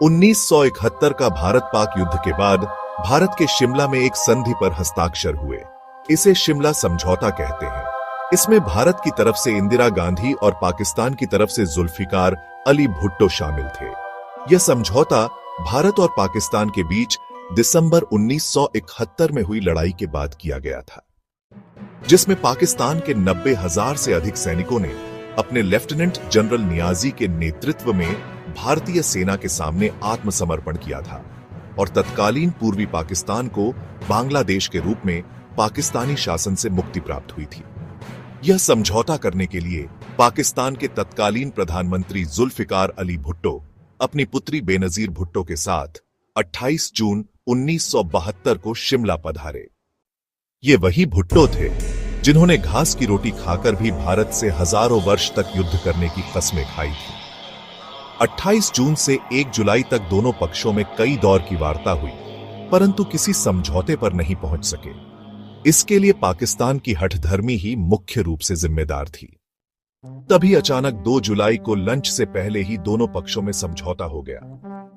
1971 का भारत पाक युद्ध के बाद भारत के शिमला में एक संधि पर हस्ताक्षर हुए। इसे शिमला समझौता कहते हैं। इसमें भारत की तरफ से इंदिरा गांधी और पाकिस्तान की तरफ से जुल्फिकार अली भुट्टो शामिल थे। यह समझौता भारत और पाकिस्तान के बीच दिसंबर 1971 में हुई लड़ाई के बाद किया गया था, जिसमें पाकिस्तान के 90,000 से अधिक सैनिकों ने अपने लेफ्टिनेंट जनरल नियाजी के नेतृत्व में भारतीय सेना के सामने आत्मसमर्पण किया था और तत्कालीन पूर्वी पाकिस्तान को बांग्लादेश के रूप में पाकिस्तानी शासन से मुक्ति प्राप्त हुई थी। यह समझौता करने के लिए पाकिस्तान के तत्कालीन प्रधानमंत्री जुल्फिकार अली भुट्टो अपनी पुत्री बेनजीर भुट्टो के साथ 28 जून 1972 को शिमला पधारे। ये वही भुट्टो थे जिन्होंने घास की रोटी खाकर भी भारत से हजारों वर्ष तक युद्ध करने की कस्में खाई थी। 28 जून से 1 जुलाई तक दोनों पक्षों में कई दौर की वार्ता हुई, परंतु किसी समझौते पर नहीं पहुंच सके। इसके लिए पाकिस्तान की हठधर्मी ही मुख्य रूप से जिम्मेदार थी। तभी अचानक 2 जुलाई को लंच से पहले ही दोनों पक्षों में समझौता हो गया,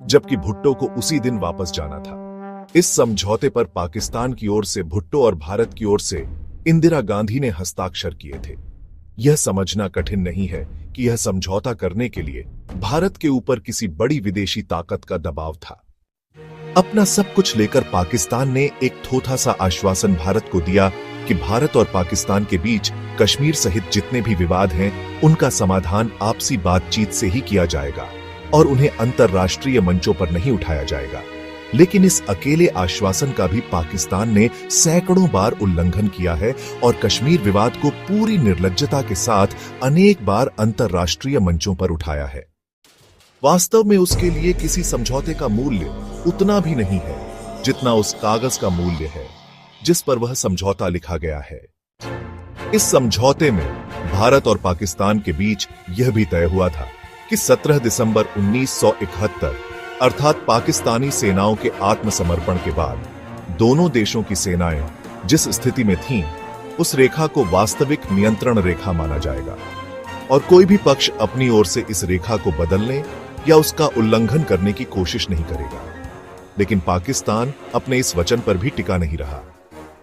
जबकि भुट्टो को उसी दिन वापस जाना था। इस समझौते पर पाकिस्तान की ओर से भुट्टो और भारत की ओर से इंदिरा गांधी ने हस्ताक्षर किए थे। यह समझना कठिन नहीं है कि यह समझौता करने के लिए भारत के ऊपर किसी बड़ी विदेशी ताकत का दबाव था। अपना सब कुछ लेकर पाकिस्तान ने एक थोथा सा आश्वासन भारत को दिया कि भारत और पाकिस्तान के बीच कश्मीर सहित जितने भी विवाद हैं, उनका समाधान आपसी बातचीत से ही किया जाएगा और उन्हें अंतर्राष्ट्रीय मंचों पर नहीं उठाया जाएगा। लेकिन इस अकेले आश्वासन का भी पाकिस्तान ने सैकड़ों बार उल्लंघन किया है और कश्मीर विवाद को पूरी निर्लज्जता के साथ अनेक बार अंतर्राष्ट्रीय मंचों पर उठाया है। वास्तव में उसके लिए किसी समझौते का मूल्य उतना भी नहीं है जितना उस कागज का मूल्य है जिस पर वह समझौता लिखा गया है। इस समझौते में भारत और पाकिस्तान के बीच यह भी तय हुआ था कि 17 दिसंबर 1971 अर्थात पाकिस्तानी सेनाओं के आत्मसमर्पण के बाद दोनों देशों की सेनाएं जिस स्थिति में थीं, उस रेखा को वास्तविक नियंत्रण रेखा माना जाएगा और कोई भी पक्ष अपनी ओर से इस रेखा को बदलने या उसका उल्लंघन करने की कोशिश नहीं करेगा। लेकिन पाकिस्तान अपने इस वचन पर भी टिका नहीं रहा।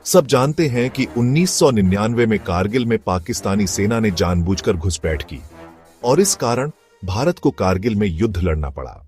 सब जानते हैं कि 1999 में कारगिल में पाकिस्तानी सेना ने जानबूझकर घुसपैठ की और इस कारण भारत को कारगिल में युद्ध लड़ना पड़ा।